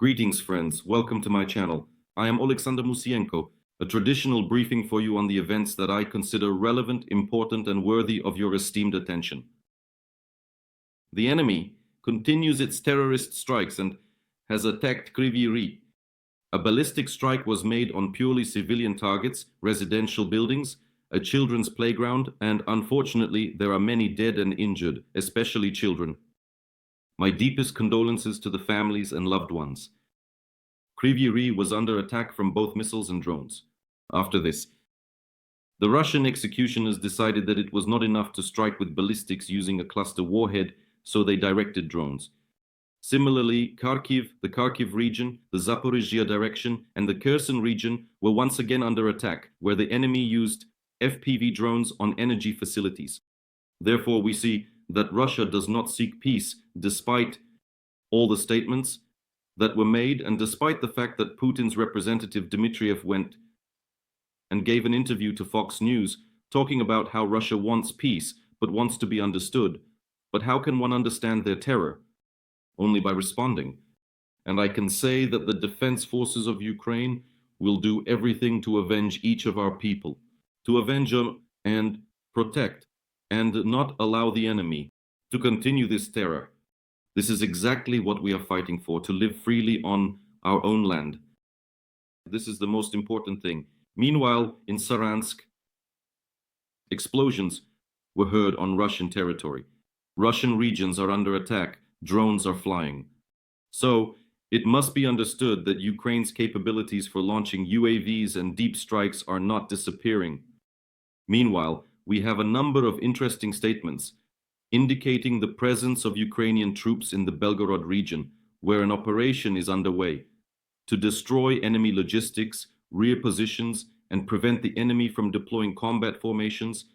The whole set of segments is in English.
Greetings, friends. Welcome to my channel. I am Alexander Musienko, a traditional briefing for you on the events that I consider relevant, important, and worthy of your esteemed attention. The enemy continues its terrorist strikes and has attacked Kryvyi Rih. A ballistic strike was made on purely civilian targets, residential buildings, a children's playground, and unfortunately, there are many dead and injured, especially children. My deepest condolences to the families and loved ones. Kryvyi Rih was under attack from both missiles and drones. After this, the Russian executioners decided that it was not enough to strike with ballistics using a cluster warhead, so they directed drones. Similarly, the Kharkiv region, the Zaporizhia direction, and the Kherson region were once again under attack, where the enemy used FPV drones on energy facilities. Therefore, we see that Russia does not seek peace, despite all the statements that were made, and despite the fact that Putin's representative Dmitriev went and gave an interview to Fox News talking about how Russia wants peace, but wants to be understood. But how can one understand their terror? Only by responding. And I can say that the defense forces of Ukraine will do everything to avenge each of our people, to avenge and protect, and not allow the enemy to continue this terror. This is exactly what we are fighting for, to live freely on our own land. This is the most important thing. Meanwhile, in Saransk, explosions were heard on Russian territory. Russian regions are under attack. Drones are flying. So, it must be understood that Ukraine's capabilities for launching UAVs and deep strikes are not disappearing. Meanwhile, we have a number of interesting statements indicating the presence of Ukrainian troops in the Belgorod region, where an operation is underway to destroy enemy logistics, rear positions, and prevent the enemy from deploying combat formations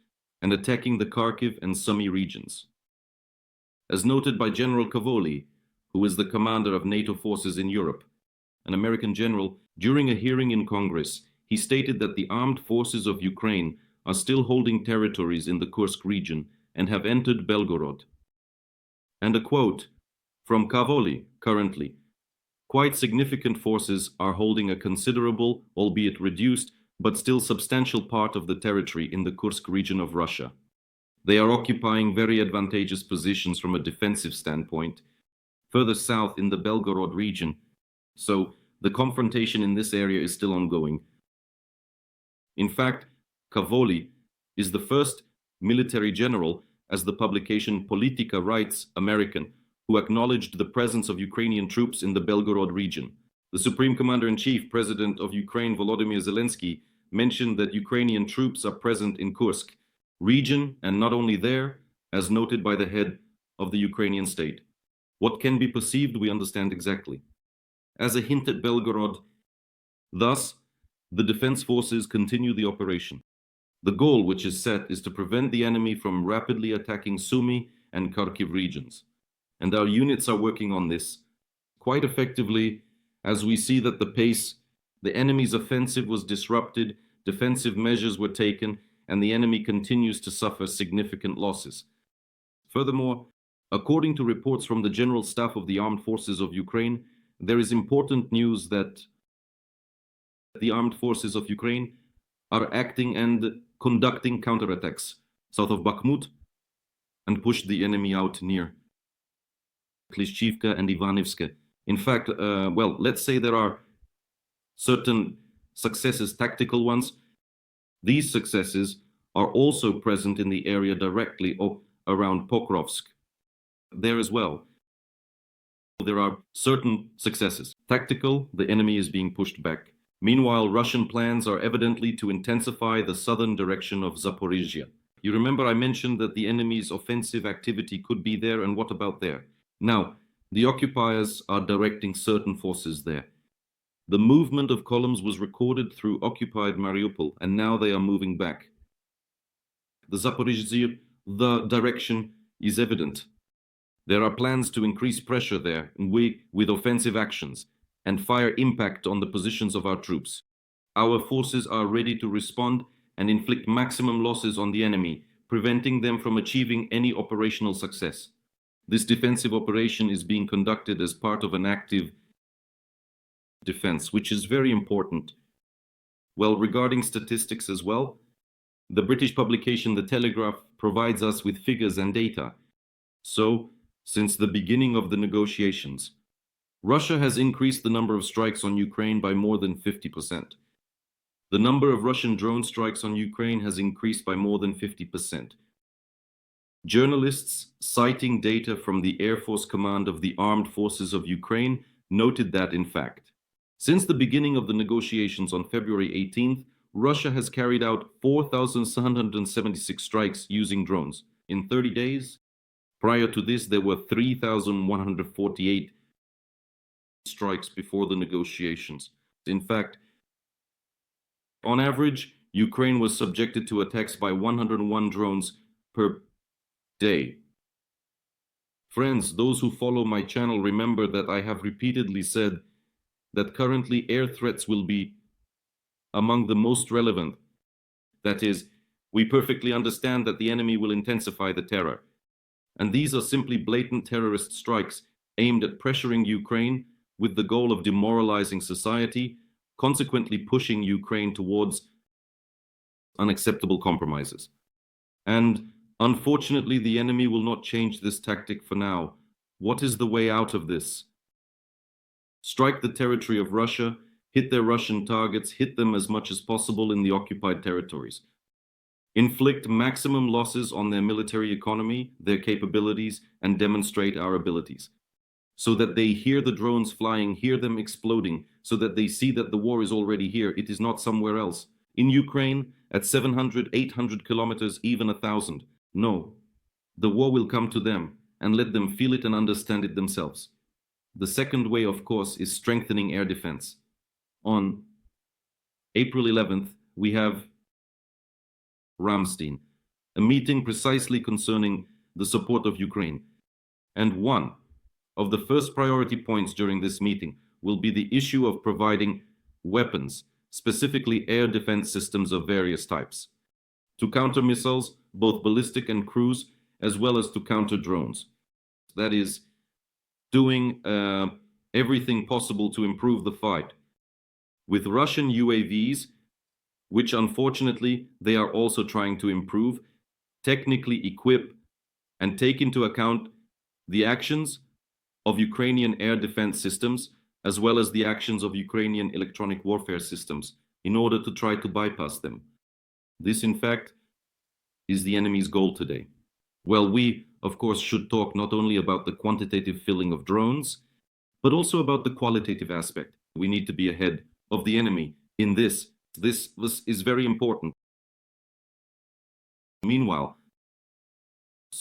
and attacking the Kharkiv and Sumy regions. As noted by General Cavoli, who is the commander of NATO forces in Europe, an American general, during a hearing in Congress, he stated that the armed forces of Ukraine are still holding territories in the Kursk region and have entered Belgorod. And a quote from Cavoli, currently, quite significant forces are holding a considerable, albeit reduced, but still substantial part of the territory in the Kursk region of Russia. They are occupying very advantageous positions from a defensive standpoint, further south in the Belgorod region, so the confrontation in this area is still ongoing. In fact, Cavoli is the first military general, as the publication Politica writes, American, who acknowledged the presence of Ukrainian troops in the Belgorod region. The Supreme Commander-in-Chief, President of Ukraine Volodymyr Zelensky, mentioned that Ukrainian troops are present in Kursk region, and not only there, as noted by the head of the Ukrainian state. What can be perceived, we understand exactly. As a hint at Belgorod, thus, the defense forces continue the operation. The goal which is set is to prevent the enemy from rapidly attacking Sumy and Kharkiv regions. And our units are working on this quite effectively, as we see that the enemy's offensive was disrupted, defensive measures were taken, and the enemy continues to suffer significant losses. Furthermore, according to reports from the General Staff of the Armed Forces of Ukraine, there is important news that the Armed Forces of Ukraine are acting and conducting counterattacks south of Bakhmut and pushed the enemy out near Klishchivka and Ivanivska. In fact, let's say there are certain successes, tactical ones. These successes are also present in the area directly around Pokrovsk. There as well, there are certain successes. Tactical, the enemy is being pushed back. Meanwhile, Russian plans are evidently to intensify the southern direction of Zaporizhia. You remember I mentioned that the enemy's offensive activity could be there, and what about there? Now, the occupiers are directing certain forces there. The movement of columns was recorded through occupied Mariupol, and now they are moving back. The Zaporizhzhia, the direction is evident. There are plans to increase pressure there with offensive actions and fire impact on the positions of our troops. Our forces are ready to respond and inflict maximum losses on the enemy, preventing them from achieving any operational success. This defensive operation is being conducted as part of an active defense, which is very important. Well, regarding statistics as well, the British publication The Telegraph provides us with figures and data. So, since the beginning of the negotiations, Russia has increased the number of strikes on Ukraine by more than 50%. The number of Russian drone strikes on Ukraine has increased by more than 50%. Journalists, citing data from the Air Force Command of the Armed Forces of Ukraine, noted that, in fact, since the beginning of the negotiations on February 18th, Russia has carried out 4,776 strikes using drones. In 30 days, prior to this, there were 3,148 strikes before the negotiations. In fact, on average, Ukraine was subjected to attacks by 101 drones per day. Friends, those who follow my channel remember that I have repeatedly said that currently air threats will be among the most relevant. That is, we perfectly understand that the enemy will intensify the terror. And these are simply blatant terrorist strikes aimed at pressuring Ukraine with the goal of demoralizing society, consequently pushing Ukraine towards unacceptable compromises. And unfortunately, the enemy will not change this tactic for now. What is the way out of this? Strike the territory of Russia, hit their Russian targets, hit them as much as possible in the occupied territories. Inflict maximum losses on their military economy, their capabilities, and demonstrate our abilities. So that they hear the drones flying, hear them exploding, so that they see that the war is already here. It is not somewhere else. In Ukraine, at 700, 800 kilometers, even 1,000. No, the war will come to them, and let them feel it and understand it themselves. The second way, of course, is strengthening air defense. On April 11th, we have Ramstein, a meeting precisely concerning the support of Ukraine. And one of the first priority points during this meeting will be the issue of providing weapons, specifically air defense systems of various types, to counter missiles, both ballistic and cruise, as well as to counter drones. That is, doing everything possible to improve the fight. With Russian UAVs, which unfortunately they are also trying to improve, technically equip, and take into account the actions of Ukrainian air defense systems, as well as the actions of Ukrainian electronic warfare systems, in order to try to bypass them. This, in fact, is the enemy's goal today. Well, we, of course, should talk not only about the quantitative filling of drones, but also about the qualitative aspect. We need to be ahead of the enemy in this. This is very important. Meanwhile,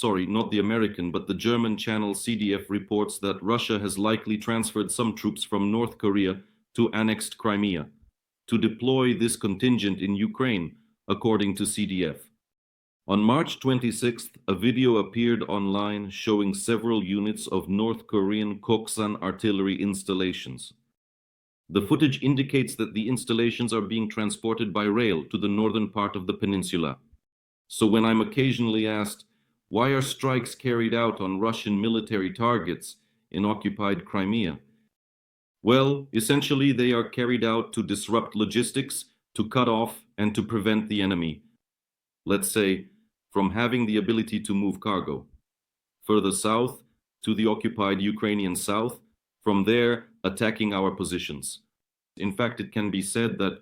not the American, but the German channel CDF reports that Russia has likely transferred some troops from North Korea to annexed Crimea to deploy this contingent in Ukraine, according to CDF. On March 26th, a video appeared online showing several units of North Korean Koksan artillery installations. The footage indicates that the installations are being transported by rail to the northern part of the peninsula. So when I'm occasionally asked, why are strikes carried out on Russian military targets in occupied Crimea? Well, essentially they are carried out to disrupt logistics, to cut off and to prevent the enemy, let's say, from having the ability to move cargo. Further south, to the occupied Ukrainian south, from there attacking our positions. In fact, it can be said that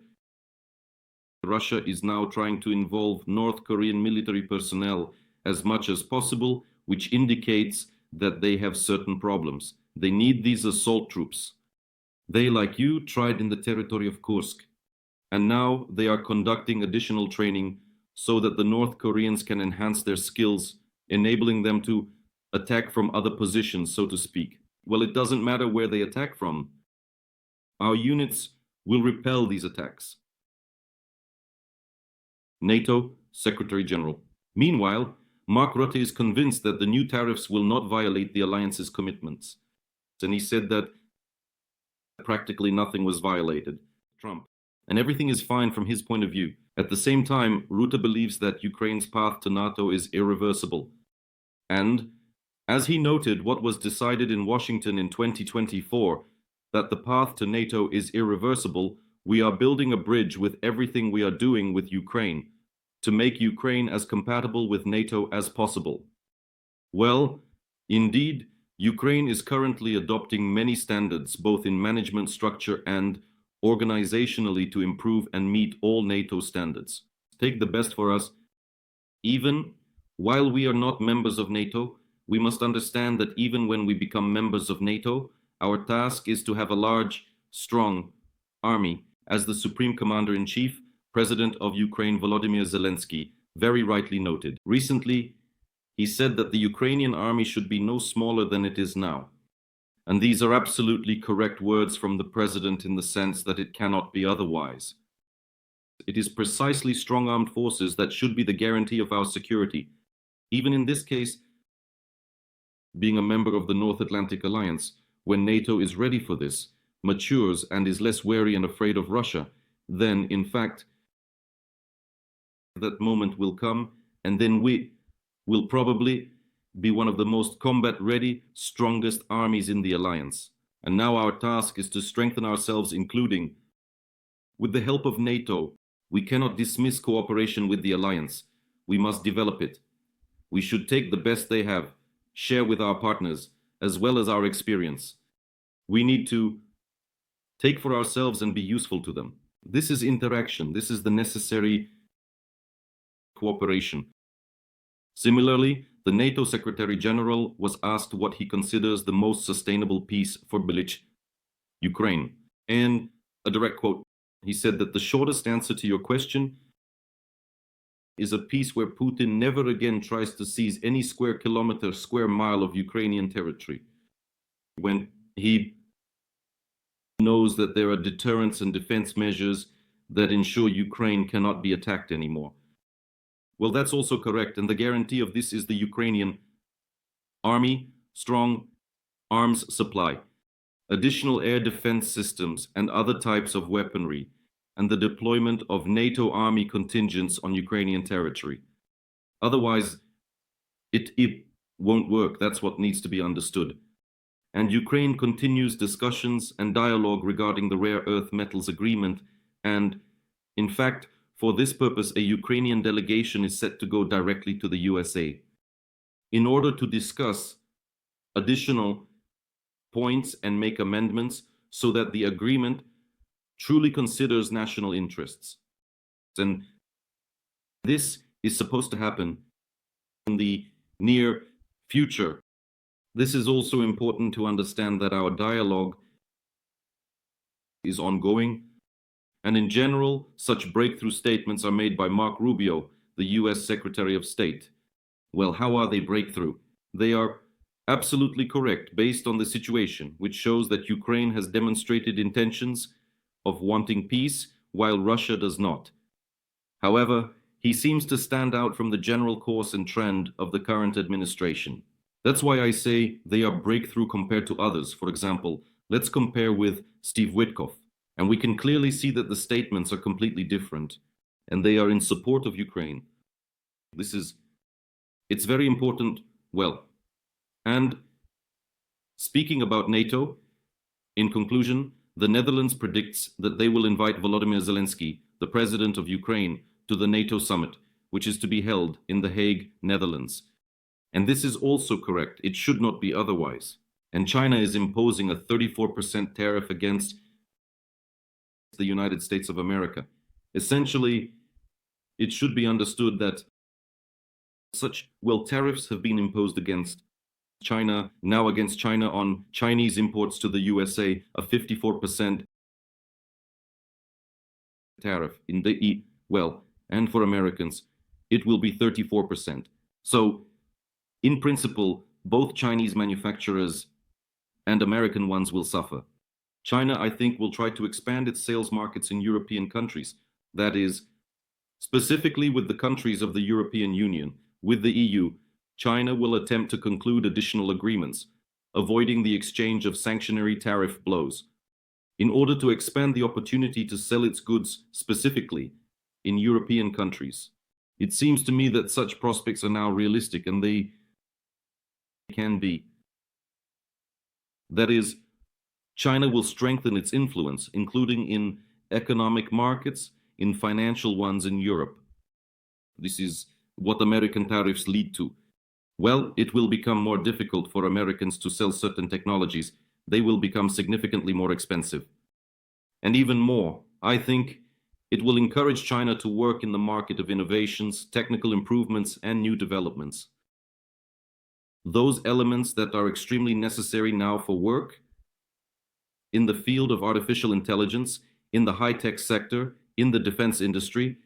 Russia is now trying to involve North Korean military personnel as much as possible, which indicates that they have certain problems. They need these assault troops. They, like you, tried in the territory of Kursk, and now they are conducting additional training so that the North Koreans can enhance their skills, enabling them to attack from other positions, so to speak. Well, it doesn't matter where they attack from. Our units will repel these attacks. NATO Secretary General. Meanwhile, Mark Rutte is convinced that the new tariffs will not violate the alliance's commitments. And he said that practically nothing was violated. Trump. And everything is fine from his point of view. At the same time, Rutte believes that Ukraine's path to NATO is irreversible. And, as he noted, what was decided in Washington in 2024 that the path to NATO is irreversible, we are building a bridge with everything we are doing with Ukraine to make Ukraine as compatible with NATO as possible. Well, indeed, Ukraine is currently adopting many standards, both in management structure and organizationally, to improve and meet all NATO standards. Take the best for us. Even while we are not members of NATO, we must understand that even when we become members of NATO, our task is to have a large, strong army. As the Supreme Commander-in-Chief, President of Ukraine Volodymyr Zelensky, very rightly noted. Recently, he said that the Ukrainian army should be no smaller than it is now. And these are absolutely correct words from the president in the sense that it cannot be otherwise. It is precisely strong armed forces that should be the guarantee of our security. Even in this case, being a member of the North Atlantic Alliance, when NATO is ready for this, matures and is less wary and afraid of Russia, then, in fact, that moment will come, and then we will probably be one of the most combat-ready, strongest armies in the alliance. And now our task is to strengthen ourselves, including with the help of NATO. We cannot dismiss cooperation with the alliance. We must develop it. We should take the best they have, share with our partners, as well as our experience. We need to take for ourselves and be useful to them. This is interaction. This is the necessary cooperation. Similarly, the NATO Secretary General was asked what he considers the most sustainable peace for Ukraine. And a direct quote, he said that the shortest answer to your question is a peace where Putin never again tries to seize any square kilometer, square mile of Ukrainian territory. When he knows that there are deterrence and defense measures that ensure Ukraine cannot be attacked anymore. Well, that's also correct, and the guarantee of this is the Ukrainian army, strong arms supply, additional air defense systems and other types of weaponry, and the deployment of NATO army contingents on Ukrainian territory. Otherwise, it won't work. That's what needs to be understood. And Ukraine continues discussions and dialogue regarding the rare earth metals agreement, and in fact, for this purpose, a Ukrainian delegation is set to go directly to the USA in order to discuss additional points and make amendments so that the agreement truly considers national interests. And this is supposed to happen in the near future. This is also important to understand that our dialogue is ongoing. And in general, such breakthrough statements are made by Mark Rubio, the US Secretary of State. Well, how are they breakthrough? They are absolutely correct based on the situation, which shows that Ukraine has demonstrated intentions of wanting peace while Russia does not. However, he seems to stand out from the general course and trend of the current administration. That's why I say they are breakthrough compared to others. For example, let's compare with Steve Witkoff. And we can clearly see that the statements are completely different, and they are in support of Ukraine. It's very important. Well, and speaking about NATO, in conclusion, the Netherlands predicts that they will invite Volodymyr Zelensky, the president of Ukraine, to the NATO summit, which is to be held in The Hague, Netherlands. And this is also correct. It should not be otherwise. And China is imposing a 34% tariff against the United States of America. Essentially, it should be understood that tariffs have been imposed against China, now against China on Chinese imports to the USA, a 54% tariff in the and for Americans, it will be 34%. So, in principle, both Chinese manufacturers and American ones will suffer. China, I think, will try to expand its sales markets in European countries. That is, specifically with the countries of the European Union. With the EU, China will attempt to conclude additional agreements, avoiding the exchange of sanctionary tariff blows, in order to expand the opportunity to sell its goods specifically in European countries. It seems to me that such prospects are now realistic, and they can be. That is, China will strengthen its influence, including in economic markets, in financial ones in Europe. This is what American tariffs lead to. Well, it will become more difficult for Americans to sell certain technologies. They will become significantly more expensive. And even more, I think it will encourage China to work in the market of innovations, technical improvements, and new developments. Those elements that are extremely necessary now for work in the field of artificial intelligence, in the high-tech sector, in the defense industry,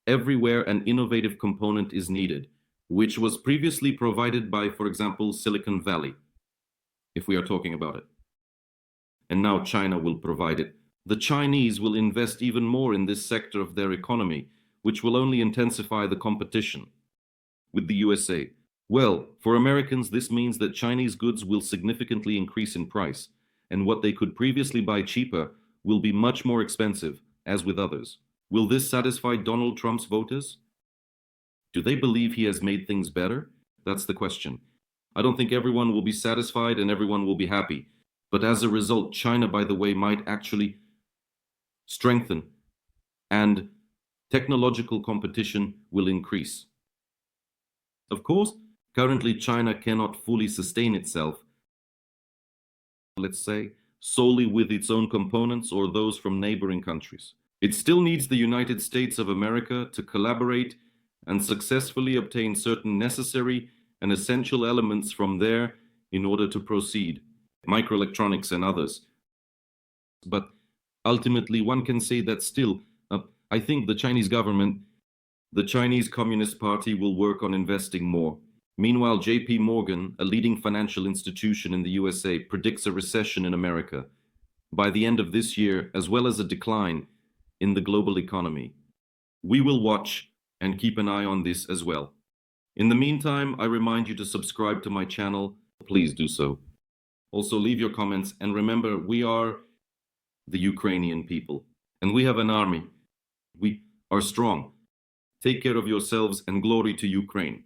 everywhere an innovative component is needed, which was previously provided by, for example, Silicon Valley, if we are talking about it. And now China will provide it. The Chinese will invest even more in this sector of their economy, which will only intensify the competition with the USA. Well, for Americans, this means that Chinese goods will significantly increase in price, and what they could previously buy cheaper will be much more expensive, as with others. Will this satisfy Donald Trump's voters? Do they believe he has made things better? That's the question. I don't think everyone will be satisfied and everyone will be happy. But as a result, China, by the way, might actually strengthen and technological competition will increase. Of course, currently China cannot fully sustain itself, let's say, solely with its own components or those from neighboring countries. It still needs the United States of America to collaborate and successfully obtain certain necessary and essential elements from there in order to proceed, microelectronics and others. But ultimately, one can say that still, I think the Chinese government, the Chinese Communist Party will work on investing more. Meanwhile, JP Morgan, a leading financial institution in the USA, predicts a recession in America by the end of this year, as well as a decline in the global economy. We will watch and keep an eye on this as well. In the meantime, I remind you to subscribe to my channel. Please do so. Also, leave your comments, and remember, we are the Ukrainian people, and we have an army. We are strong. Take care of yourselves, and glory to Ukraine.